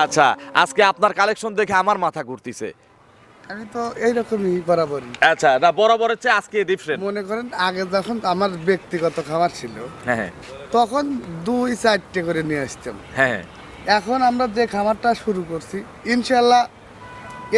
আচ্ছা, আজকে আপনার কালেকশন দেখে আমার মাথা ঘুরতিছে। আমি তো এইরকমই বরাবরই। আচ্ছা, না বরাবরের চেয়ে আজকে ডিফারেন্ট। মনে করেন আগে যখন আমার ব্যক্তিগত খাবার ছিল হ্যাঁ হ্যাঁ তখন 2-4টে করে নিয়ে আসতাম। হ্যাঁ। এখন আমরা যে খামারটা শুরু করছি ইনশাল্লাহ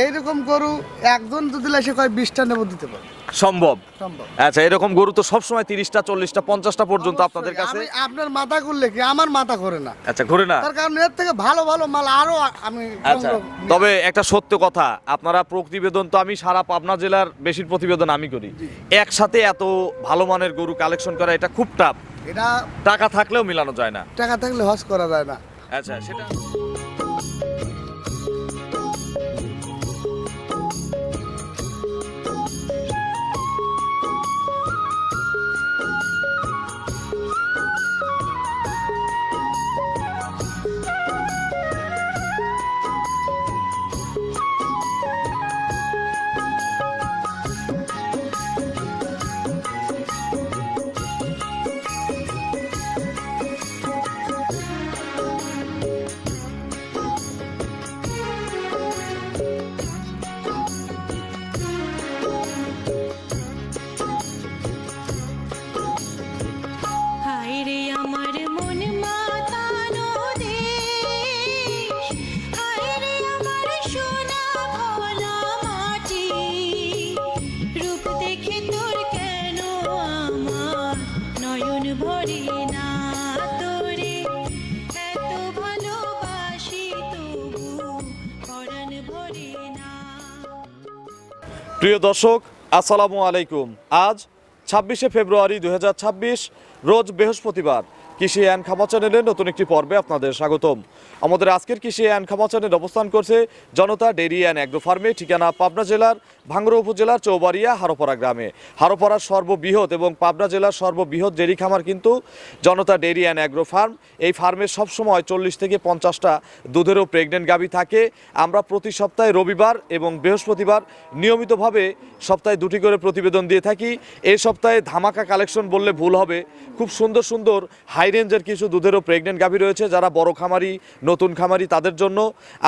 এইরকম গরু একজন যদি এসে কয় 20টা নেব দিতে পারবে, সম্ভব। সম্ভব। আচ্ছা, এরকম গরু তো সবসময় 30টা 40টা 50টা পর্যন্ত আপনাদের কাছে। আমি আপনার মাথা করলে কি আমার মাথা করে না, আচ্ছা, ঘুরে না। তার কারণ এর থেকে ভালো ভালো মাল আরো আমি আচ্ছা, তবে একটা সত্য কথা, আপনারা প্রতিবেদন তো আমি সারা পাবনা জেলার বেশির প্রতিবেদন আমি করি। একসাথে এত ভালো মানের গরু কালেকশন করা এটা খুব টাফ। এটা টাকা থাকলেও মিলানো যায় না। টাকা থাকলে হজ করা যায় না। আচ্ছা, সেটা হায়রে আমার মন মাতানো দেশ, হায়রে আমার সোনা ভোলা মাটি, রূপ দেখে তোর কেন আমার নয়ন ভরে না, তোরে এত ভালোবাসি তবু পরাণ ভরে না। প্রিয় দর্শক, আসসালামু আলাইকুম। আজ 26শে ফেব্রুয়ারি 2026, রোজ বৃহস্পতিবার। কৃষি অ্যান্ড খামার চ্যানেলের নতুন একটি পর্বে আপনাদের স্বাগতম। আমাদের আজকের কৃষি অ্যান্ড খামার চ্যানেল অবস্থান করছে জনতা ডেইরি অ্যান্ড অ্যাগ্রো ফার্মে, ঠিকানা পাবনা জেলার ভাঙ্গুড়া উপজেলার চৌবাড়িয়া হারোপাড়া গ্রামে। হারোপাড়ার সর্ববৃহৎ এবং পাবনা জেলার সর্ববৃহৎ ডেইরি খামার কিন্তু জনতা ডেইরি অ্যান্ড অ্যাগ্রো ফার্ম। এই ফার্মে সবসময় 40 থেকে 50টা দুধেরও প্রেগনেন্ট গাভী থাকে। আমরা প্রতি সপ্তাহে রবিবার এবং বৃহস্পতিবার নিয়মিতভাবে সপ্তাহে 2টি করে প্রতিবেদন দিয়ে থাকি। এই সপ্তাহে ধামাকা কালেকশন বললে ভুল হবে। খুব সুন্দর সুন্দর হাই রেঞ্জের কিছু দুধেরও প্রেগনেন্ট গাভী রয়েছে, যারা বড় খামারি, নতুন খামারি, তাদের জন্য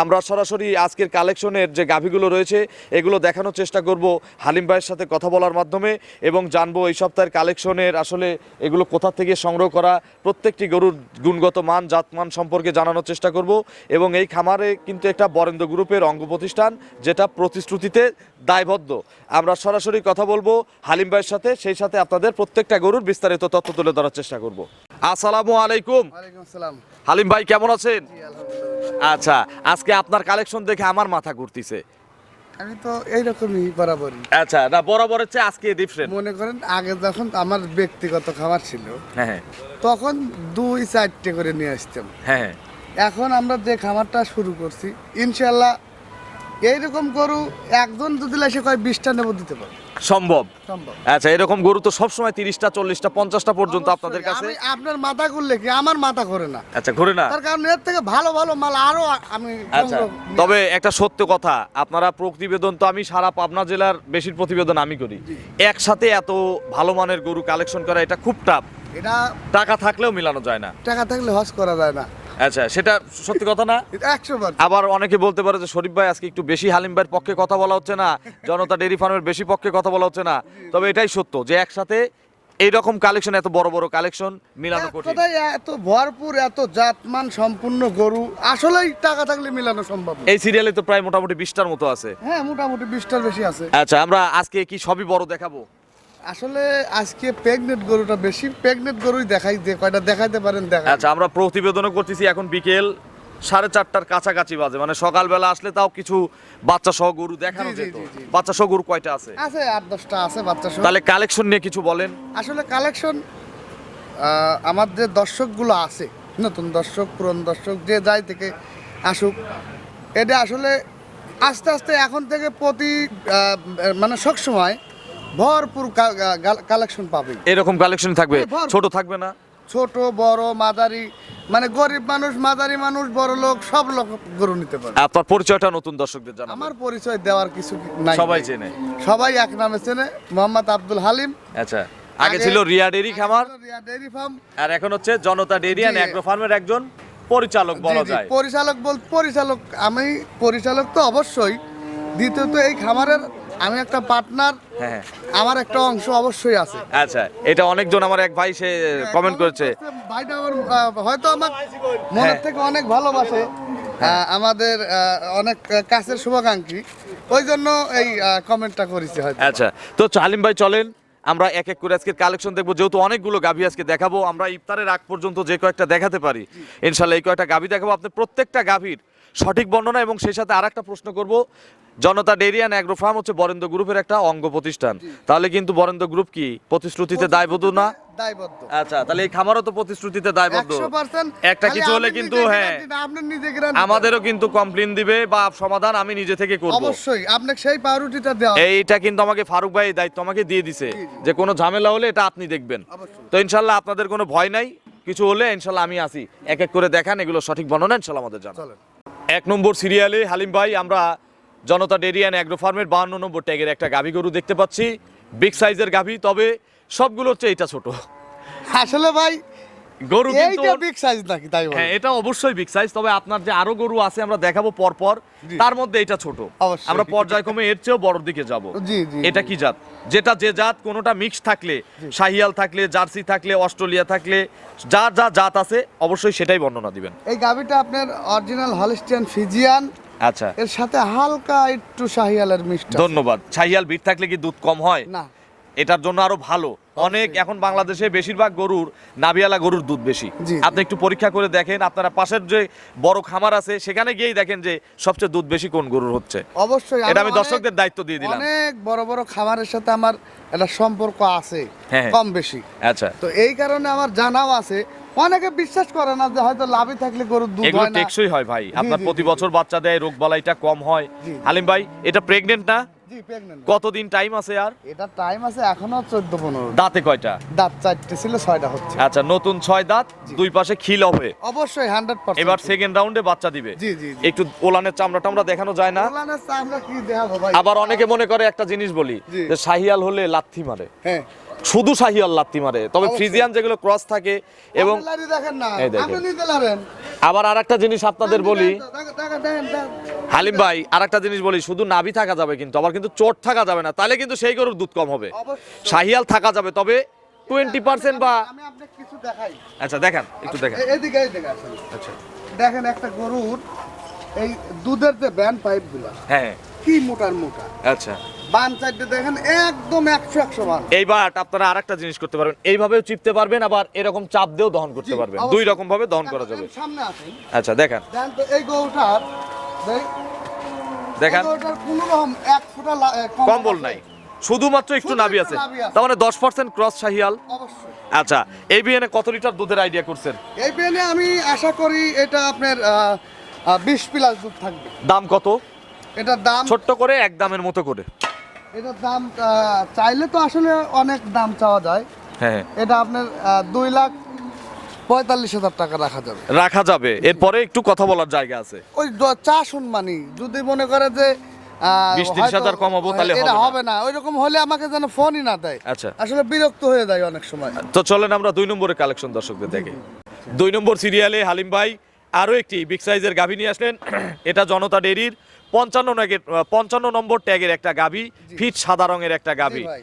আমরা সরাসরি আজকের কালেকশনের যে গাভীগুলো রয়েছে এগুলো দেখানোর চেষ্টা করব হালিম ভাইয়ের সাথে কথা বলার মাধ্যমে, এবং জানবো এই সপ্তাহের কালেকশনের আসলে এগুলো কোথা থেকে সংগ্রহ করা, প্রত্যেকটি গরুর গুণগত মান, জাতমান সম্পর্কে জানানোর চেষ্টা করব। এবং এই খামারে কিন্তু একটা বরেন্দ্র গ্রুপের অঙ্গ প্রতিষ্ঠান, যেটা প্রতিশ্রুতিতে দায়বদ্ধ। আমরা সরাসরি কথা বলবো হালিম ভাইয়ের সাথে, সেই সাথে আপনাদের প্রত্যেকটা গরুর বিস্তারিত তথ্য তুলে ধরার চেষ্টা করব। আসসালামু আলাইকুম। ওয়ালাইকুম আসসালাম। হালিম ভাই কেমন আছেন? জি, আলহামদুলিল্লাহ। আচ্ছা, আজকে আপনার কালেকশন দেখে আমার মাথা ঘুরতিছে। আমি তো এইরকমই বরাবরই। আচ্ছা, না বরাবরের চেয়ে আজকে ডিফারেন্ট। মনে করেন আগে যখন আমার ব্যক্তিগত খাবার ছিল হ্যাঁ হ্যাঁ তখন 2-4টে করে নিয়ে আসতাম। হ্যাঁ হ্যাঁ। এখন আমরা যে খামারটা শুরু করছি ইনশাল্লাহ এইরকম গরু একজন যদি এসে কয় 20টা নেব দিতে পারবে, সম্ভব। সম্ভব। আচ্ছা, এরকম গরু তো সবসময় 30টা 40টা 50টা পর্যন্ত আপনাদের কাছে। আমি আপনার মাথা করলে কি আমার মাথা করে না, আচ্ছা, ঘুরে না। তার কারণ এর থেকে ভালো ভালো মাল আরো আমি আচ্ছা, তবে একটা সত্য কথা, আপনারা প্রতিবেদন তো আমি সারা পাবনা জেলার বেশির প্রতিবেদন আমি করি। একসাথে এত ভালো মানের গরু কালেকশন করা এটা খুব টাফ। এটা টাকা থাকলেও মিলানো যায় না। টাকা থাকলে হজ করা যায় না। আচ্ছা, সেটা সত্যি কথা না? 100বার। আবার অনেকে বলতে পারে যে শরীফ ভাই আজকে একটু বেশি হালিম ভাইয়ের পক্ষে কথা বলা হচ্ছে না, জনতা ডেইরি ফার্মের বেশি পক্ষে কথা বলা হচ্ছে না। তবে এটাই সত্য যে একসাথে এইরকম কালেকশন, এত বড় বড় কালেকশন মিলানো কঠিন। কথাই এত ভরপুর, এত জাতমান সম্পূর্ণ গরু আসলেই টাকা থাকলে মিলানো সম্ভব না। এই সিরিয়ালে তো প্রায় মোটামুটি 20টার মতো আছে। হ্যাঁ, মোটামুটি 20টার বেশি আছে। আচ্ছা, আমরা আজকে কি সবই বড় দেখাবো? আসলে আজকে প্রেগনেন্ট গরুটা বেশি, প্রেগনেন্ট গরুই দেখাই, যে কয়টা দেখাইতে পারেন দেখা। আচ্ছা, আমরা প্রতিবেদনও করতেছি এখন বিকেল 4:30টার কাছাকাছি বাজে, মানে সকালবেলা আসলে তাও কিছু বাচ্চা সহ গরু দেখানো জি, জি, যেত। জি, জি। বাচ্চা সহ গরু কয়টা আছে? আছে 8-10টা আছে বাচ্চা সহ। তাহলে কালেকশন নিয়ে কিছু বলেন। আসলে কালেকশন আমার যে দর্শকগুলো আছে, নতুন দর্শক পুরন দর্শক যে যাই থেকে আসুক, এটা আসলে আস্তে আস্তে এখন থেকে প্রতি মানে সবসময় ভরপুর কালেকশন পাবে। এরকম কালেকশন থাকবে, ভরপুর। ছোট থাকবে না? ছোট বড় মাঝারি, মানে গরিব মানুষ, মাঝারি মানুষ, বড় লোক, সব লোক গরু নিতে পারে। আপনার পরিচয়টা নতুন দর্শকদের জানাবেন। আমার পরিচয় দেওয়ার কিছু নাই, সবাই চেনে। সবাই এক নামে চেনে, মোহাম্মদ আব্দুল হালিম। আচ্ছা, আগে ছিল রিয়া ডেইরি খামার, রিয়া ডেইরি ফার্ম, আর এখন হচ্ছে জনতা ডেইরি অ্যান্ড অ্যাগ্রো ফার্মের একজন পরিচালক বলা জি, জি, যায়। আমি পরিচালক তো অবশ্যই, দ্বিতীয়ত এই খামারের আমি একটা পার্টনার, হ্যাঁ আমার একটা অংশ অবশ্যই আছে। আচ্ছা, এটা অনেকজন আমার এক ভাই সে কমেন্ট করেছে। ভাইটা আমার হয়তো আমার মনের হ্যাঁ। থেকে অনেক ভালোবাসে, আমাদের অনেক কাছের শুভাকাঙ্ক্ষী, ওই জন্য এই কমেন্টটা করেছি হয়তো। আচ্ছা, তো হালিম ভাই চলেন আমরা এক এক করে আজকের কালেকশন দেখবো, যেহেতু অনেকগুলো গাভী আজকে দেখাবো, আমরা ইফতারের আগ পর্যন্ত যে কয়েকটা দেখাতে পারি ইনশাল্লাহ এই কয়েকটা গাভী দেখাবো। আপনি প্রত্যেকটা গাভীর সঠিক বর্ণনা এবং সেই সাথে আর একটা প্রশ্ন করব, জনতা ডেইরি অ্যান্ড অ্যাগ্রো ফার্ম হচ্ছে বরেন্দ্র গ্রুপের একটা অঙ্গ প্রতিষ্ঠান, তাহলে কিন্তু বরেন্দ্র গ্রুপ কি প্রতিশ্রুতিতে দায়বদ্ধ না? দায়বদ্ধ। আচ্ছা, তাহলে এই খামারও তো প্রতিশ্রুতিতে দায়বদ্ধ। 100% একটা খালি কিছু হলে আমি কিন্তু নিজে হ্যাঁ guarantee না, আপনি নিজে guarantee দেন। আমাদেরও কিন্তু কমপ্লেন দিবে বা সমাধান আমি নিজে থেকে করব। অবশ্যই আপনাকে সেই পাউরুটিটা দেওয়া হবে। এইটা কিন্তু আমাকে ফারুক ভাই দায়িত্ব আমাকে দিয়ে দিছে যে কোনো ঝামেলা হলে এটা আপনি দেখবেন। অবশ্যই। তো ইনশাল্লাহ আপনাদের কোনো ভয় নাই, কিছু হলে ইনশাল্লাহ আমি আসি, এক এক করে দেখান এগুলো সঠিক বর্ণনা ইনশাল্লাহ আমাদের জানান। চলেন। 1 নম্বর সিরিয়ালে হালিম ভাই আমরা জনতা ডেইরি অ্যান্ড অ্যাগ্রো ফার্মের 52 নম্বর ট্যাগের একটা গাভী গরু দেখতে পাচ্ছি, বিগ সাইজের গাভী, তবে সবগুলো হচ্ছে এটা ছোট আসলে ভাই গরু কিন্তু এইটা বিগ সাইজ নাকি তাই বল? হ্যাঁ এটা অবশ্যই বিগ সাইজ, তবে আপনার যে আরো গরু আছে আমরা দেখাবো পর পর, জি। তার মধ্যে এটা ছোট। অবশ্যই। আমরা পর্যায়ক্রমে এর চেয়েও বড়র দিকে যাব। জি, জি, এটা কি জাত? যেটা যে জাত, কোনোটা মিক্স থাকলে, শাহিয়াল থাকলে, জার্সি থাকলে, অস্ট্রেলিয়া থাকলে, যা যা জাত আছে অবশ্যই সেটাই বর্ণনা দিবেন। এই গাভিটা আপনার অরিজিনাল হলিস্টিয়ান ফিজিয়ান, আচ্ছা, এর সাথে হালকা একটু শাহিয়ালের মিষ্টি। ধন্যবাদ। শাহিয়াল বিট থাকলে কি দুধ কম হয়? না, এটার জন্য আরো ভালো। অনেক এখন বাংলাদেশে বেশিরভাগ গরুর নাভিয়ালা গরুর দুধ বেশি। জি। আপনি একটু পরীক্ষা করে দেখেন, আপনারা পাশের যে বড় খামার আছে সেখানে গিয়েই দেখেন যে সবচেয়ে দুধ বেশি কোন গরুর হচ্ছে। অবশ্যই এটা আমি অনেক- দর্শকদের দায়িত্ব দিয়ে দিলাম। অনেক বড় বড় খামারের সাথে আমার একটা সম্পর্ক আছে, হ্যাঁ। কম বেশি। আচ্ছা, তো এই কারণে আমার জানাও আছে, অনেকে বিশ্বাস করে না যে হয়তো লাভই থাকলে গরুর দুধ এগুলো হয় না। টেকসই হয় ভাই, আপনার জি, প্রতি জি, বছর বাচ্চা দেয়, রোগ বালাইটা কম হয়। জি। হালিম ভাই এটা প্রেগনেন্ট না? জি, pregnant। কতদিন টাইম আছে আর? এটা টাইম আছে এখনো 14-15। দাঁতে কয়টা? দাঁত 4টে ছিল, 6টা হচ্ছে। আচ্ছা, নতুন 6 দাঁত, দুই পাশে খিল হবে। অবশ্যই 100%। এবার সেকেন্ড রাউন্ডে বাচ্চা দিবে। জি, জি, জি। একটু ওলানের চামড়া টামড়া দেখানো যায় না? ওলানের চামড়া কি দেখাবো ভাই? আবার অনেকে মনে করে একটা জিনিস বলি জি। যে শাহিয়াল হলে লাথি মারে, হ্যাঁ। শুধু শাহিয়াল লাথি মারে, তবে অবশ্যই। ফ্রিজিয়ান যেগুলো ক্রস থাকে এবং আপনি লারি দেখেন না, এই দেখেন। আপনি নিতে লারেন। আবার আরেকটা জিনিস আপনাদের বলি দেন। হালিম ভাই, আরেকটা জিনিস বলি, শুধু নাভি থাকা যাবে কিন্তু, আবার কিন্তু চোট থাকা যাবে না, তাহলে কিন্তু সেই গরুর দুধ কম হবে। অবশ্যই। শাহিয়াল থাকা যাবে, তবে 20% বা আমি আপনাকে কিছু দেখাই। আচ্ছা দেখান, একটু দেখান। এদিকে আসেন। আচ্ছা, দেখেন একটা গরুর এই দুধের যে ব্যান্ড পাইপ গুলা হ্যাঁ, কি মোটার মোটা, আচ্ছা। বান চারটে দেখেন একদম 100 বান। এইবার আপনারা আরেকটা জিনিস করতে পারবেন, এইভাবেও চিপতে পারবেন, আবার এরকম চাপ দিয়েও দহন করতে জি, পারবেন, অবশ্যই। দুই রকম ভাবে দহন করা যাবে। সামনে আসেন, আচ্ছা দেখান, দেখেন তো এই গরুটার দেখান। কোনো রকম 1 ফোঁটা কম্বল নাই, শুধুমাত্র একটু শুধু নাভি একটু আছে, নাভি আছে। তার মানে 10% ক্রস শাহিয়াল। অবশ্যই। আচ্ছা, এই বিয়ানে কত লিটার দুধের আইডিয়া করছেন? এই বেনে আমি আশা করি এটা আপনার 20 প্লাস দুধ থাকবে। দাম কত? এটার দাম, ছোট্ট করে এক দামের মতো করে। এটার দাম চাইলে তো আসলে অনেক দাম চাওয়া যায়। হ্যাঁ, এটা আপনার 2,45,000 টাকা রাখা যাবে। রাখা যাবে, এরপরে একটু কথা বলার জায়গা আছে। ওই চা শুনমানি যদি মনে করে যে 20-30,000 কমাবো, তাহলে এটা হবে না। হবে না, ওই রকম হলে আমাকে যেন ফোনই না দেয়। আচ্ছা, আসলে বিরক্ত হয়ে যায় অনেক সময়। তো চলেন আমরা 2 নম্বরের কালেকশন দর্শকদের দেখে। 2 নম্বর সিরিয়ালে হালিম ভাই আরো একটি বিগ সাইজের গাভী নিয়ে আসলেন। এটা জনতা ডেইরির 55 নম্বর ট্যাগের একটা গাভী, ফিট সাদা রঙের একটা গাভী, জি ভাই।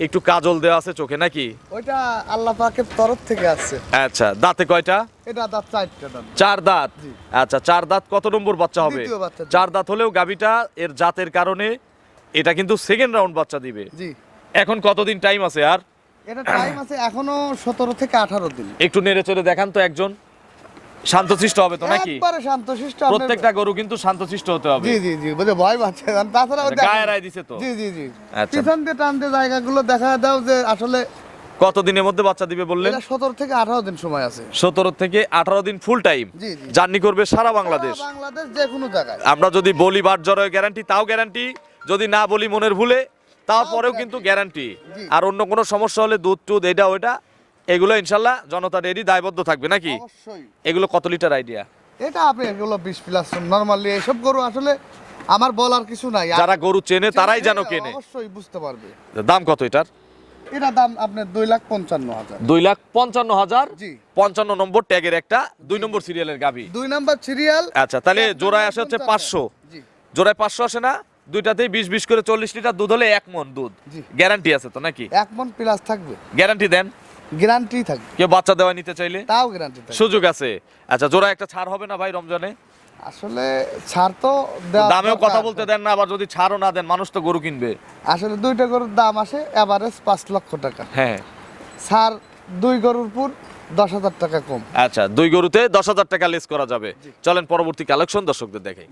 একটু কাজল দেওয়া আছে চোখে নাকি? ওইটা আল্লাহ পাকের তরফ থেকে আসছে। আচ্ছা, দাঁতে কয়টা? এটা দাঁত 4টে দাঁত। 4 দাঁত। জি। আচ্ছা, 4 দাঁত কত নম্বর বাচ্চা হবে? দ্বিতীয় বাচ্চা। 4 দাঁত হলেও গাভীটা এর জাতের কারণে এটা কিন্তু সেকেন্ড রাউন্ড বাচ্চা দিবে। জি, এখন কতদিন টাইম আছে আর? এটা টাইম আছে এখনো 17 থেকে 18 দিন। একটু নেড়ে চড়ে দেখান তো, একজন শান্তশিষ্ট হবে তো নাকি? একবারে শান্তশিষ্ট আপনার- প্রত্যেকটা গরু কিন্তু শান্তশিষ্ট হতে হবে। জি জি জি, বুঝে ভয় পাচ্ছে, কারণ তাছাড়া ওই দেখেন- গায়ে রায় দিছে তো। জি জি জি, আচ্ছা। পিছন দিয়ে টান দিয়ে জায়গাগুলো দেখা দাও যে আসলে কতদিনের মধ্যে বাচ্চা দিবে বললেন? এটা 17 থেকে 18 দিন সময় আছে। 17 থেকে 18 দিন ফুল টাইম জি, জি। জার্নি করবে সারা বাংলাদেশ। সারা বাংলাদেশ যে কোনো জায়গায়। আমরা যদি বলি বাট জড়ায় গ্যারান্টি, তাও গ্যারান্টি, যদি না বলি মনের ভুলে তারপরেও কিন্তু গ্যারান্টি। জি। আর অন্য কোনো সমস্যা হলে দুধ টুধ এটা ওইটা এগুলো ইনশাল্লাহ জনতা ডেইরি দায়বদ্ধ থাকবে নাকি? অবশ্যই। এগুলো কত লিটার আইডিয়া? এটা আপনি এগুলো 20 প্লাস নরমালি এসব গরু আসলে আমার বলার কিছু নাই। যারা গরু চেনে তারাই যেন কেনে। অবশ্যই বুঝতে পারবে। দাম কত এটার? এটা দাম আপনার 2,55,000। 2,55,000। জি। 55 নম্বর ট্যাগের একটা 2 নম্বর সিরিয়ালের গাভী। 2 নাম্বার সিরিয়াল। আচ্ছা, তাহলে জোড়ায় আসে হচ্ছে 500। জি জোড়ায় 500 আসে না? দুইটাতেই 20-20 করে 40 লিটার দুধ হলে 1 মণ দুধ। জি। গ্যারান্টি আছে তো নাকি? 1 মণ প্লাস থাকবে, গ্যারান্টি দেন। গ্যারান্টি থাকবে, কেউ বাচ্চা দেওয়া নিতে চাইলে তাও গ্যারান্টি থাকবে। সুযোগ আছে। আচ্ছা, জোড়া একটা ছাড় হবে না ভাই রমজানে? আসলে ছাড় তো দেওয়া দামেও কথা দরকার। বলতে দেন না, আবার যদি ছাড়ও না দেন মানুষ তো গরু কিনবে। আসলে দুইটা গরুর দাম আসে এভারেজ 5 লক্ষ টাকা। হ্যাঁ। ছাড় 2 গরুর উপর 10,000 টাকা কম। আচ্ছা, 2 গরুতে 10,000 টাকা লেস করা যাবে। চলেন পরবর্তী কালেকশন দর্শকদের দেখাই।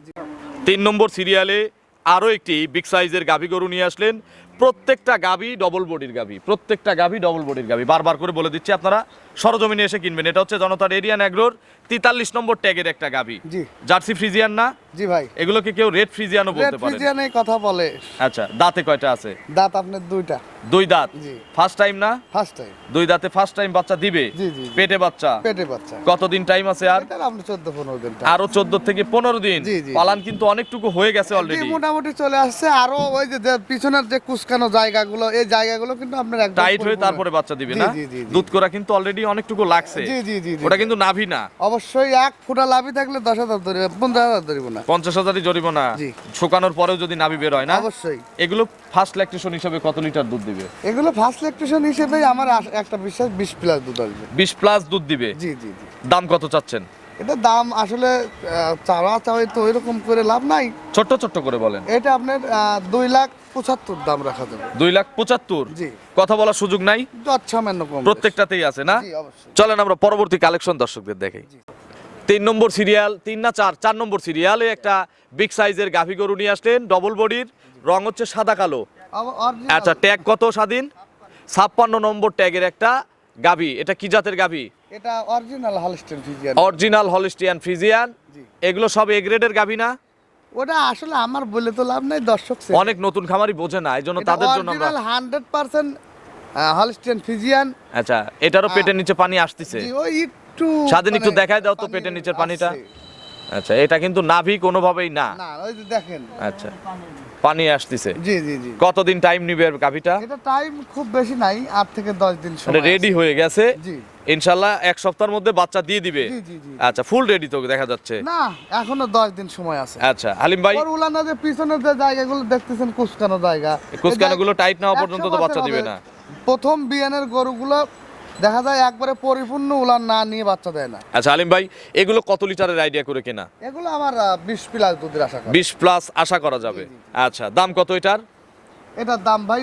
3 নম্বর সিরিয়ালে আরো একটি বিগ সাইজের গাভী গরু নিয়ে আসলেন। প্রত্যেকটা গাভী ডবল বডির গাভী, প্রত্যেকটা গাভী ডবল বডির গাভী। বারবার করে বলে দিচ্ছি, আপনারা সরজমিনে এসে কিনবেন। এটা হচ্ছে জনতা এরিয়ান অ্যাগ্রোর 43 নম্বর ট্যাগের একটা গাভী। জি জার্সি ফ্রিজিয়ান না? জি ভাই, এগুলোকে কেউ রেড ফ্রিজিয়ানও রেড বলতে পারে। ফ্রিজিয়ানে কথা বলে। আচ্ছা, দাঁতে কয়টা আছে? দাঁত আপনার 2টা। 2 দাঁত। জি। ফার্স্ট টাইম না? First time. 2 দাঁতে ফার্স্ট টাইম বাচ্চা দিবে? জি, জি, জি। পেটে বাচ্চা? পেটে বাচ্চা। কতদিন টাইম আছে আর? এটা আপনি 14-15 দিন টাইম। আরো 14 থেকে 15 দিন। জি, জি। পালান কিন্তু অনেকটুকু হয়ে গেছে জি, অলরেডি। মোটামুটি চলে আসছে। আরো ওই যে পিছনের যে কুচকানো জায়গাগুলো, এই জায়গাগুলো কিন্তু আপনার একদম টাইট হয়ে পরিপূর্ণ। তারপরে বাচ্চা দিবে জি, না? জি, জি, জি। দুধ করা কিন্তু অলরেডি অনেকটুকু লাগছে। জি, জি, জি, জি। ওটা কিন্তু নাভি না। অবশ্যই 1 ফুটা লাভই থাকলে 10,000 ধরিবে, 15,000 ধরিব না। 50,000ই জরিমানা। জি। শুকানোর পরেও যদি নাভি বের হয় না? অবশ্যই। এগুলো ফার্স্ট ল্যাকটেশন হিসেবে কত লিটার দুধ দিবে? এগুলো ফার্স্ট ল্যাকটেশন হিসেবে আমার একটা বিশ্বাস 20 প্লাস দুধ আসবে। 20 প্লাস দুধ দিবে। জি জি জি। দাম কত চাচ্ছেন? এটা দাম আসলে চাওয়াই তো ওইরকম করে লাভ নাই। ছোট্ট ছোট্ট করে বলেন। এটা আপনার 2,75,000 দাম রাখা যাবে। 2,75,000। জি। কথা বলার সুযোগ নাই? সামান্য কম। প্রত্যেকটাতেই আছে না? জি অবশ্যই। চলেন আমরা পরবর্তী কালেকশন দর্শকদের দেখাই। 3 নম্বর সিরিয়াল, 3 না 4 নম্বর সিরিয়ালে একটা বিগ সাইজের গাভী গরু নিয়ে আসলেন, ডবল বডির, রং হচ্ছে সাদা কালো। original। আচ্ছা, ট্যাগ কত স্বাধীন? 56 নম্বর ট্যাগের একটা গাভী। এটা কি জাতের গাভী? এটা original Holstein Friesian. Original Holstein Friesian. জি। এগুলো সব এ গ্রেডের গাভী না? ওটা আসলে আমার বলে তো লাভ নাই, দর্শক অনেক নতুন খামারি বোঝে না, এই জন্য তাদের জন্য আমরা। 100% হলস্টেইন ফ্রিজিয়ান। আচ্ছা, এটারও পেটের নিচে পানি আসতেছে। জি, ওই একটু স্বাধীন একটু মানে দেখায় দাও তো পানি পেটের নিচের পানিটা। আসছে। আচ্ছা, এটা কিন্তু নাভি কোনোভাবেই না। না, ওই যে দেখেন। আচ্ছা, পানি আসতেছে। জি জি জি। কতদিন টাইম নিবে গাভীটা? এটা টাইম খুব বেশি নাই, 8 থেকে 10 দিন মানে সময় রেডি আছে। হয়ে গেছে জি ইনশাল্লাহ, 1 সপ্তাহের মধ্যে বাচ্চা দিয়ে দিবে। জি জি জি। আচ্ছা, ফুল রেডি তো দেখা যাচ্ছে। না, এখনো 10 দিন সময় আছে। আচ্ছা, হালিম ভাই, ওর উলানা যে পিছনের যে জায়গাগুলো দেখতেছেন কুচকানো জায়গা, কুচকানোগুলো টাইট না হওয়া 100 পর্যন্ত তো বাচ্চা দিবে হবে। না। প্রথম বিয়ানের গরুগুলো দেখা যায় একবারে পরিপূর্ণ উলান না নিয়ে বাচ্চা দেয় না। আচ্ছা হালিম ভাই, এগুলো কত লিটারের আইডিয়া করে কেনা? এগুলো আমার 20 প্লাস দুধের আশা করি। 20 প্লাস আশা করা যাবে। আচ্ছা, দাম কত এটার? এটার দাম ভাই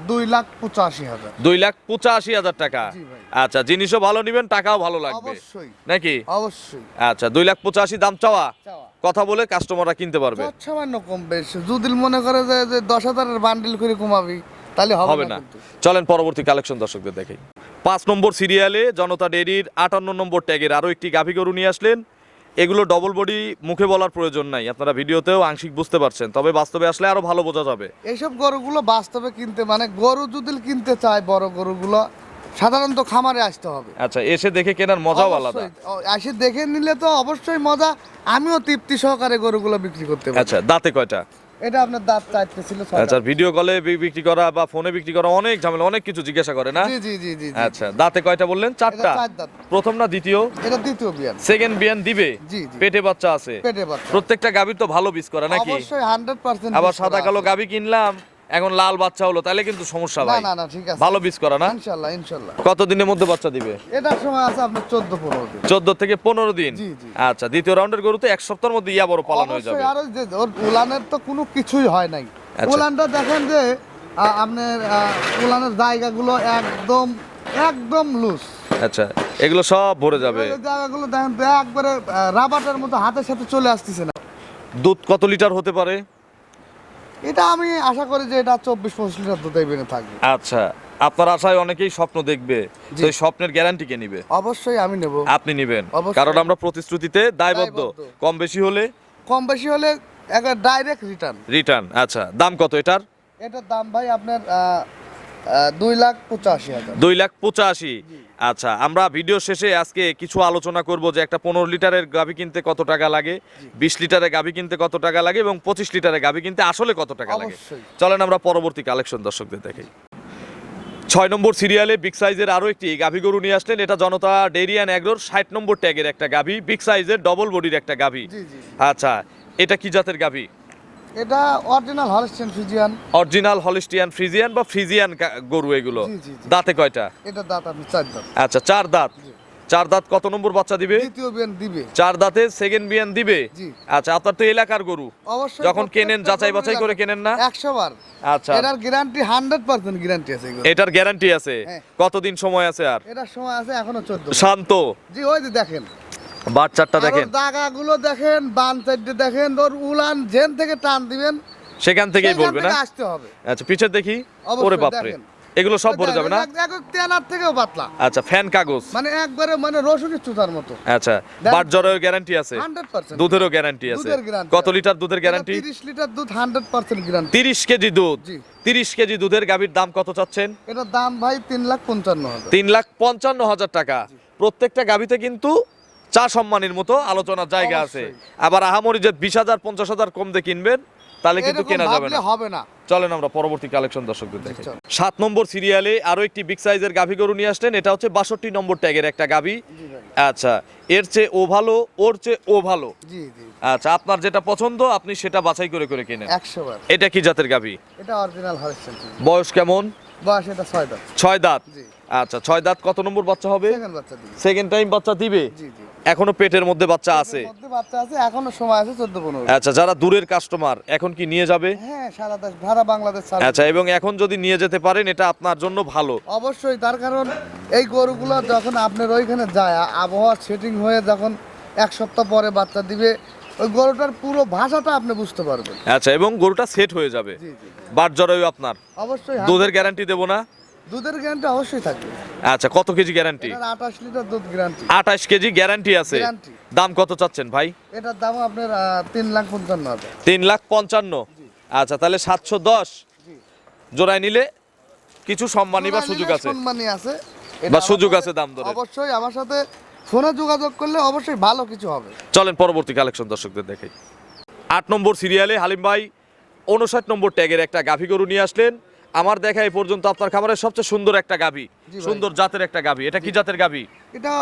2,85,000। 2,85,000 টাকা। জি ভাই। আচ্ছা, জিনিসও ভালো নিবেন, টাকাও ভালো লাগবে অবশ্যই নাকি? অবশ্যই। আচ্ছা, 2,85,000 দাম চাওয়া, চাওয়া। কথা বলে কাস্টমাররা কিনতে পারবে। সামান্য কম বেশ, যদি মনে করে যে 10,000-এর বান্ডিল করে কমাবি তাহলে হবে হবে না। না কিন্তু। চলেন পরবর্তী কালেকশন দর্শকদের দেখাই। 5 নম্বর সিরিয়ালে জনতা ডেইরির 58 নম্বর ট্যাগের আরো একটি গাভী গরু নিয়ে আসলেন। এগুলো ডবল বডি, মুখে বলার প্রয়োজন নাই, আপনারা ভিডিওতেও আংশিক বুঝতে পারছেন, তবে বাস্তবে আসলে আরো ভালো বোঝা যাবে। এইসব গরুগুলো বাস্তবে কিনতে মানে গরু যদি কিনতে চায় বড় গরুগুলো সাধারণত খামারে আসতে হবে। আচ্ছা, এসে দেখে কেনার মজাও আলাদা। অবশ্যই। এসে দেখে নিলে তো অবশ্যই মজা, আমিও তৃপ্তি সহকারে গরুগুলো বিক্রি করতে পারি। আচ্ছা, দাঁতে কয়টা? এটা আপনার দাঁত চাইতে ছিল 6টা। আচ্ছা, ভিডিও কলে বিক্রি করা বা ফোনে বিক্রি করা অনেক ঝামেলা, অনেক কিছু জিজ্ঞাসা করে না? জি জি জি জি জি। আচ্ছা, দাঁতে কয়টা বললেন? 4টা। এটা 4 দাঁত। প্রথম না দ্বিতীয়? এটা দ্বিতীয় বিয়ান। সেকেন্ড বিয়ান দিবে? জি জি। পেটে বাচ্চা আছে? পেটে বাচ্চা। প্রত্যেকটা গাভীর তো ভালো বীজ করা নাকি? অবশ্যই 100% আবার বীজ সাদা করা কালো আছে। গাভী কিনলাম, এখন লাল বাচ্চা হলো, তাহলে কিন্তু সমস্যা না ভাই। না না, ঠিক আছে। ভালো বীজ করা না? ইনশাআল্লাহ ইনশাআল্লাহ। কত দিনের মধ্যে বাচ্চা দিবে? এটার সময় আছে আপনার 14-15 দিন। 14 থেকে 15 দিন। জি, জি। আচ্ছা, দ্বিতীয় রাউন্ডের গরুতে 1 সপ্তাহের মধ্যে ইয়া বড় পালন হয়ে যাবে। অবশ্যই। আর ওই যে ওর উলানের তো কোনো কিছুই হয় নাই। আচ্ছা। উলানটা দেখেন যে আপনার উলানের জায়গাগুলো একদম একদম লুজ। আচ্ছা, এগুলো সব ভরে যাবে। এই জায়গাগুলো দেখেন তো একবারে রাবারের মতো হাতের সাথে চলে আসতেছে না। দুধ কত লিটার হতে পারে? এটা আমি আশা করি যে এটা 24-25 লিটার দুধই বেনে থাকবে। আচ্ছা, আপনার আশায় অনেকেই স্বপ্ন দেখবে, জি। তো এই স্বপ্নের গ্যারান্টি কে নিবে? অবশ্যই আমি নেব। আপনি নিবেন, অবশ্যই। কারণ আমরা প্রতিশ্রুতিতে দায়বদ্ধ। দায়বদ্ধ। কম বেশি হলে কম বেশি হলে একবার ডাইরেক্ট রিটার্ন। রিটার্ন। আচ্ছা, দাম কত এটার? এটার দাম ভাই আপনার 2,85,000। 2,85,000। আচ্ছা, আমরা ভিডিও শেষে আজকে কিছু আলোচনা করব যে একটা 15 লিটারের গাভী কিনতে কত টাকা লাগে, 20 লিটারের গাভী কিনতে কত টাকা লাগে, এবং 25 লিটারের গাভী কিনতে আসলে কত টাকা লাগে। অবশ্যই। চলেন আমরা পরবর্তী কালেকশন দর্শকদের দেখাই। 6 নম্বর সিরিয়ালে বিগ সাইজের আরো একটি গাভী গরু নিয়ে আসলেন, এটা জনতা ডেইরি অ্যান্ড অ্যাগ্রোর 60 নম্বর ট্যাগের একটা গাভী, বিগ সাইজের ডবল বডির একটা গাভী। জি জি আচ্ছা, এটা কি জাতের গাভী? এটা original Holstein Friesian. Original Holstein Friesian বা ফ্রিজিয়ান গরু এগুলো। জি, জি, জি। দাঁতে কয়টা? এটা দাঁত আপনি 4 দাঁত। আচ্ছা, 4 দাঁত। 4 দাঁত কত নম্বর বাচ্চা দিবে? দ্বিতীয় বিয়ান দিবে। 4 দাঁতে সেকেন্ড বিয়ান দিবে। জি। আচ্ছা, আপনার তো এলাকার গরু, অবশ্যই যখন কেনেন প্রত্যেকটা যাচাই গরুর বাছাই করে কেনেন না? 100 বার। আচ্ছা, এটার গ্যারান্টি 100% গ্যারান্টি আছে এগুলো। এটার গ্যারান্টি আছে? হ্যাঁ। কতদিন সময় আছে আর? এটার সময় আছে এখনো 14। শান্ত জি ওই যে দেখেন, বাচ্চাটা দেখেন, দাগাগুলো দেখেন, বান সাইডে দেখেন, ওর উলান জেন থেকে টান দিবেন, সেখান থেকেই সেখান বলবে না? থেকে আসতে হবে। আচ্ছা, পিছের দেখি। অবশ্যই, ওরে বাপরে, দেখেন। এগুলো সব ভরে যাবে না? তেনার থেকেও পাতলা, আচ্ছা, ফ্যান কাগজ। মানে একবারে মানে রসুনের চুতার মতো। আচ্ছা, দেখ- বাট জ্বরের গ্যারান্টি আছে? 100%। দুধেরও গ্যারান্টি আছে? দুধের guarantee কত আছে। লিটার দুধের গ্যারান্টি? 30 লিটার দুধ 100% গ্যারান্টি। 30 কেজি দুধ। জি। 30 কেজি দুধের গাভীর দাম কত চাচ্ছেন? এটার দাম ভাই 3,55,000। 3,55,000 টাকা। প্রত্যেকটা গাভীতে কিন্তু চা সম্মানের মতো আলোচনার জায়গা আছে। অবশ্যই। আবার আহামরি যে 20,000 50,000 কম দিয়ে কিনবেন তাহলে কিন্তু এরকম কেনা যাবে ভাবলে না। হবে না। চলেন আমরা পরবর্তী কালেকশন দর্শকদের দেখি। চল। 7 নম্বর সিরিয়ালে আরো একটি বিগ সাইজের গাভী গরু নিয়ে আসলেন, এটা হচ্ছে 62 নম্বর ট্যাগের একটা গাভী। জি ভাই। আচ্ছা, এর চেয়ে ও ভালো, ওর চেয়ে ও ভালো। জি জি আচ্ছা, আপনার যেটা পছন্দ আপনি সেটা বাছাই করে করে কেনেন। 100 বার। এটা কি জাতের গাভী? এটা অরিজিনাল হলস্টিয়ান। বয়স কেমন? বয়স এটা 6 দাঁত। 6 দাঁত। জি। আচ্ছা, 6 দাঁত কত নম্বর বাচ্চা হবে? সেকেন্ড বাচ্চা দিবে। সেকেন্ড টাইম বাচ্চা দিবে? জি জি। এখনো পেটের মধ্যে বাচ্চা আছে? এর মধ্যে বাচ্চা আছে, এখনো সময় আছে 14-15। আচ্ছা, যারা দূরের কাস্টমার এখন কি নিয়ে যাবে? হ্যাঁ, সারা দেশ সারা বাংলাদেশ সার্ভিস। আচ্ছা, এবং এখন যদি নিয়ে যেতে পারেন এটা আপনার জন্য ভালো। অবশ্যই, তার কারণ এই গরুগুলো যখন আপনার ওইখানে যায়, আবহাওয়া সেটিং হয়ে যখন 1 সপ্তাহ পরে বাচ্চা দিবে, ওই গরুটার পুরো ভাষাটা আপনি বুঝতে পারবেন। আচ্ছা, এবং গরুটা সেট হয়ে যাবে। জি জি। বাট জরায়ু আপনার? অবশ্যই। দুধের গ্যারান্টি দেবো না? দুধের গ্যারান্টি অবশ্যই থাকবে। আচ্ছা, কত কেজি গ্যারান্টি? এটার 28 লিটার দুধ গ্যারান্টি। 28 কেজি গ্যারান্টি আছে। Guarantee। দাম কত চাচ্ছেন ভাই? এটার দাম আপনার 3,55,000। 3,55,000। আচ্ছা, তাহলে 710 জি। জোড়ায় নিলে কিছু সম্মানী বা সুযোগ আছে? সম্মানী আছে। বা এটা সুযোগ আমার আছে সাথে- দাম দরের? অবশ্যই আমার সাথে ফোনে যোগাযোগ করলে অবশ্যই ভালো কিছু হবে। চলেন পরবর্তী কালেকশন দর্শকদের দেখাই। 8 নম্বর সিরিয়ালে হালিম ভাই 59 নম্বর ট্যাগের একটা গাভী গরু নিয়ে আসলেন। আমার দেখা এই পর্যন্ত আপনার খামারের সবচেয়ে সুন্দর একটা গাভী, জি ভাই। সুন্দর জাতের একটা গাভী। এটা কি জাতের গাভী? এটা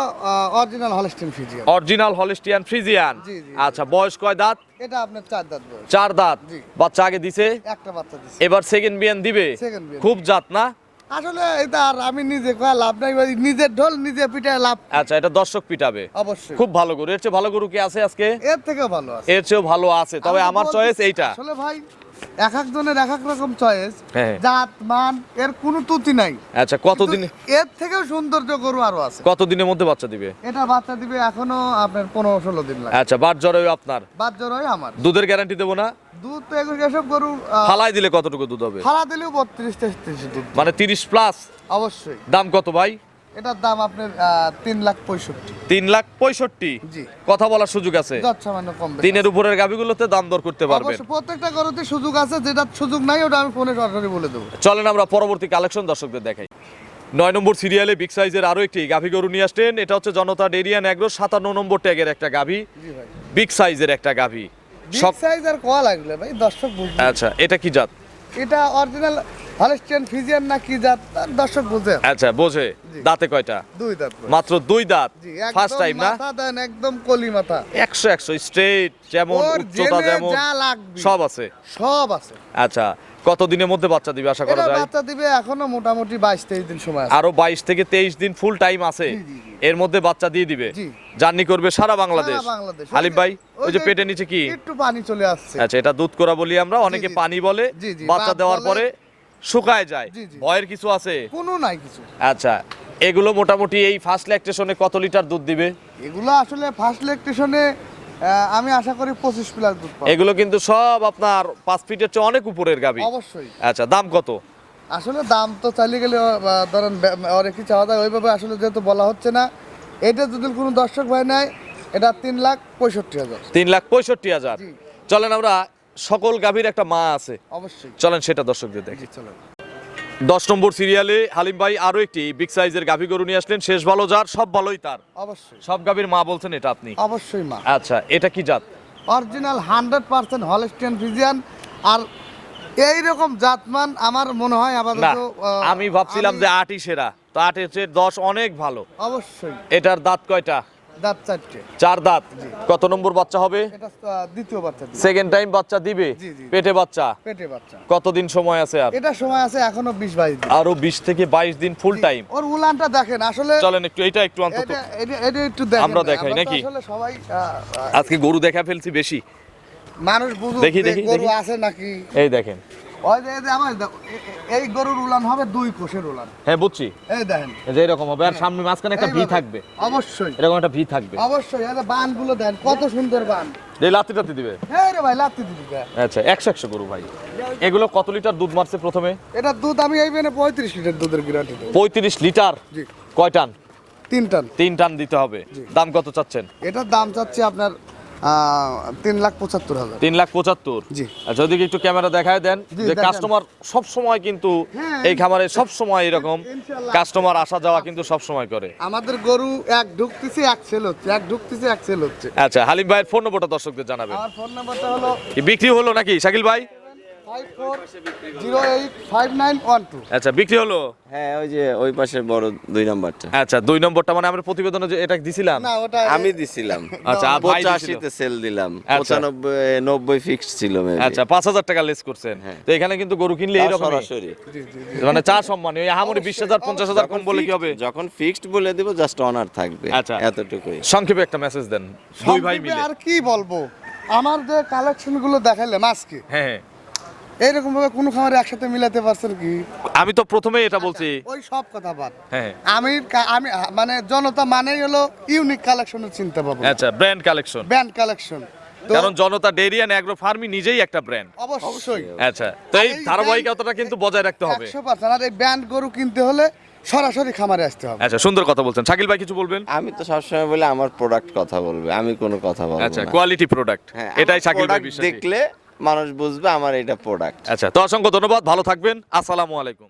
original Holstein Friesian. Original Holstein Friesian. জি, জি, জি। আচ্ছা, বয়স কয় দাঁত? এটা আপনার 4 দাঁত বয়স। 4 দাঁত। জি। বাচ্চা আগে দিছে, একটা বাচ্চা দিছে। এবার সেকেন্ড বিয়ান দিবে। Second বিয়ান। খুব জাত না? আসলে এটা আর আমি নিজে কয়া লাভ নাই, ওই নিজের ঢোল নিজে পিটায় লাভ। আচ্ছা, এটা দর্শক পিটাবে। অবশ্যই। খুব ভালো গরু। এর চেয়ে ভালো গরু কি আছে আজকে? এর থেকেও ভালো আছে। এর চেয়েও ভালো আছে, তবে আমি তো আমার বলছি, চয়েস এইটা। আসলে ভাই এক একজনের এক এক রকম চয়েস, হ্যাঁ। জাত মান এর কোনো ত্রুটি নাই। আচ্ছা, কতদিন কিন্তু এর থেকেও সৌন্দর্য গরু আরো আছে। কতদিনের মধ্যে বাচ্চা দিবে? এটা বাচ্চা দিবে এখনো আপনার 15-16 দিন লাগে। আচ্ছা, বাট জরায়ু আপনার? বাচ্চার হয় আমার দুধের গ্যারান্টি দেবো না? দুধ তো এসব গরু ফালাই দিলে কতটুকু দুধ হবে? ফালা দিলেও 32-33 দুধ। মানে 30 প্লাস। অবশ্যই। দাম কত ভাই? এটার দাম আপনার 3,65,000। 3,65,000। জি। কথা বলার সুযোগ আছে? যত সামান্য কম বেশি। তিনের উপরের গাভিগুলোতে দাম দর করতে পারবেন। অবশ্যই প্রত্যেকটা গরুতে সুযোগ আছে, যেটা সুযোগ নাই ওটা আমি ফোনে সরাসরি বলে দেবো। চলেন আমরা পরবর্তী কালেকশন দর্শকদের দেখাই। 9 নম্বর সিরিয়ালে বিগ সাইজের আরো একটি গাভী গরু নিয়ে আসলেন, এটা হচ্ছে জনতা ডেইরি অ্যান্ড অ্যাগ্রো 57 নম্বর ট্যাগের একটা গাভী, জি ভাই। বিগ সাইজের একটা গাভী। বিগ সব সাইজ আর কোয়া লাগলে ভাই দর্শক বুঝবে। আচ্ছা, এটা কি জাত? এটা অরিজিনাল হলস্টিয়ান ফ্রিজিয়ান না কি জাত তার দর্শক বুঝে। আচ্ছা, বোঝে। জি। দাঁতে কয়টা? 2 দাঁত বয়স। মাত্র 2 দাঁত। জি, ফার্স্ট একদম টাইম না? মাথা দেন একদম কলি মাথা। 100 স্ট্রেট, যেমন ওর উচ্চতা জেনে যেমন যা লাগবে সব আছে। সব আছে। আচ্ছা, কত দিনের মধ্যে বাচ্চা দিবে আশা করা এটা যায়? বাচ্চা দিবে এখনো মোটামুটি 22-23 দিন সময় আছে। আরো 22 থেকে 23 দিন ফুল টাইম আছে। জি, জি, জি। এর মধ্যে বাচ্চা দিয়ে দিবে। জি। জার্নি করবে সারা বাংলাদেশ। সারা বাংলাদেশ। হালিম ভাই, ওই যে যে পেটের নিচে কি? একটু পানি চলে আসছে। আচ্ছা, এটা দুধ করা বলি আমরা, অনেকে জি। পানি বলে। জি, জি, বাচ্চা বাপ দেওয়ার বলে। পরে শুকায় যায়। জি, জি। ভয়ের কিছু আছে? কোনো নাই কিছু। আচ্ছা, এগুলো মোটামুটি এই ফার্স্ট ল্যাকটেশনে কত লিটার দুধ দিবে? এগুলো আসলে ফার্স্ট ল্যাকটেশনে আমি আশা করি 25 প্লাস দুধ পাবো। এগুলো কিন্তু সব আপনার 5 ফিটের চেয়ে অনেক উপরের গাভী। অবশ্যই। আচ্ছা, দাম কত? আসলে দাম তো চালিয়ে গেলে ধরেন অনেক কি চাওয়া যায় ওইভাবে আসলে যেহেতু বলা হচ্ছে না। এটা যদি কোনো দর্শক ভাই নেয় এটা 3,65,000। 3,65,000। জি। চলেন আমরা সকল গাভীর একটা মা আছে, অবশ্যই। চলেন সেটা দর্শকদের দেখি। জি, চলেন। 10 নম্বর সিরিয়ালে হালিম ভাই আরো একটি বিগ সাইজের গাভী গরু নিয়ে আসলেন, শেষ ভালো যার সব ভালোই তার। অবশ্যই। সব গাভীর মা বলছেন এটা আপনি? অবশ্যই মা। আচ্ছা, এটা কি জাত? Original 100% Holstein Friesian. আর এইরকম জাতমান আমার মনে হয় না আপাতত আমি ভাবছিলাম যে 8ই সেরা, তো 8-এর চেয়ে 10 অনেক ভালো। অবশ্যই এটার দাঁত কয়টা? দাঁত চারটে। 4 দাঁত। কত নম্বর বাচ্চা হবে? এটা দ্বিতীয় বাচ্চা দিবে। সেকেন্ড টাইম বাচ্চা দিবে? জি, জি। পেটে বাচ্চা? পেটে বাচ্চা। কতদিন সময় আছে আর? এটা সময় আছে এখনো 20-22 দিন। আরো 20 থেকে 22 দিন ফুল টাইম। ওর উলানটা দেখেন আসলে চলেন একটু এটা একটু অন্তত এটা একটু দেখেন। আমরা দেখাই তো নাকি? আসলে সবাই আজকে গরু দেখা ফেলছি বেশি। মানুষ বুঝুক দেখি, যে দেখি, গরু দেখি। আছে নাকি। এই দেখেন। ওই যে আমার এই গরুর উলান হবে 2 কোষের উলান। হ্যাঁ বুঝছি, এই দেখেন এই যে এরকম হবে আর সামনে মাঝখানে একটা ভি এইভাবে। থাকবে, অবশ্যই এরকম একটা ভি থাকবে। অবশ্যই এই যে বানগুলো দেন কত সুন্দর বান। এই লাতি টাতি দিবে। হ্যাঁ রে ভাই লাত্তি দিবি কে? আচ্ছা 100 গরু ভাই। এগুলো কত লিটার দুধ মারছে প্রথমে? এটা দুধ আমি এই বেনে 35 লিটার দুধের গ্যারান্টি দেব। 35 লিটার। জি। কয় টান? 3 টান। 3 টান দিতে হবে। জি। দাম কত চাচ্ছেন? এটার দাম চাচ্ছি আপনার 3,75,000। 3,75,000। জি। আচ্ছা ওদিকে একটু ক্যামেরা দেখায় দেন জি, যে দেখান। কাস্টমার সব সময় কিন্তু হ্যাঁ, এই খামারে সব সময় এরকম ইনশাআল্লাহ। কাস্টমার আসা যাওয়া কিন্তু সব সময় করে। আমাদের গরু এক ঢুকতেছে এক সেল হচ্ছে, এক ঢুকতেছে এক সেল হচ্ছে। আচ্ছা হালিম ভাইয়ের ফোন নম্বরটা দর্শকদের জানাবেন। আমার ফোন নাম্বারটা হলো কি বিক্রি হলো নাকি শাকিল ভাই? 54085912। আচ্ছা বিক্রি হলো। হ্যাঁ ওই যে ওই পাশের বড় 2 নাম্বারটা আচ্ছা 2 নম্বরটা মানে আমরা প্রতিবেদনে যে এটা দিছিলাম। না ওটা আমি দিছিলাম। আচ্ছা আর ভাই দিছিল। 85 তে সেল দিলাম, আচ্ছা। 95 90 ফিক্সড ছিল মেবি। আচ্ছা 5,000 টাকা লেস করছেন। হ্যাঁ। তো এখানে কিন্তু গরু কিনলে এইরকম সরাসরি মানে চা সম্মান ওই আহামরি 20,000 50,000 কম বলে কি হবে? যখন ফিক্সড বলে দেব জাস্ট অনার থাকবে, আচ্ছা। এতটুকুই। সংক্ষেপে একটা মেসেজ দেন দুই ভাই সংক্ষেপে মিলে। আর কি বলবো, আমার যে কালেকশন গুলো দেখাইলাম আজকে হ্যাঁ এইরকম ভাবে কোনো খামারে একসাথে মিলাতে পারছেন কি? আমি তো প্রথমেই এটা বলছি। ওই সব কথা বাদ। হ্যাঁ আমি মানে জনতা মানেই হলো ইউনিক কালেকশনের চিন্তা ভাবনা, আচ্ছা ব্র্যান্ড কালেকশন। Brand collection. তো কারণ জনতা ডেইরি এন্ড অ্যাগ্রো ফার্মই নিজেই একটা ব্র্যান্ড। অবশ্যই আচ্ছা তো এই ধারাবাহিকতাটা কিন্তু বজায় রাখতে হবে। 100%। আর এই ব্র্যান্ড গরু কিনতে হলে সরাসরি খামারে আসতে হবে। আচ্ছা সুন্দর কথা বলছেন। শাকিল ভাই কিছু বলবেন? আমি তো সবসময় বলি আমার প্রোডাক্ট কথা বলবে, আমি কোনো কথা বলবো আচ্ছা না। কোয়ালিটি প্রোডাক্ট হ্যাঁ, এটাই আমার শাকিল ভাই product বিশ্বাসী। দেখলে মানুষ বুঝবে আমার এটা প্রোডাক্ট। আচ্ছা তো অসংখ্য ধন্যবাদ, ভালো থাকবেন, আসসালামু আলাইকুম।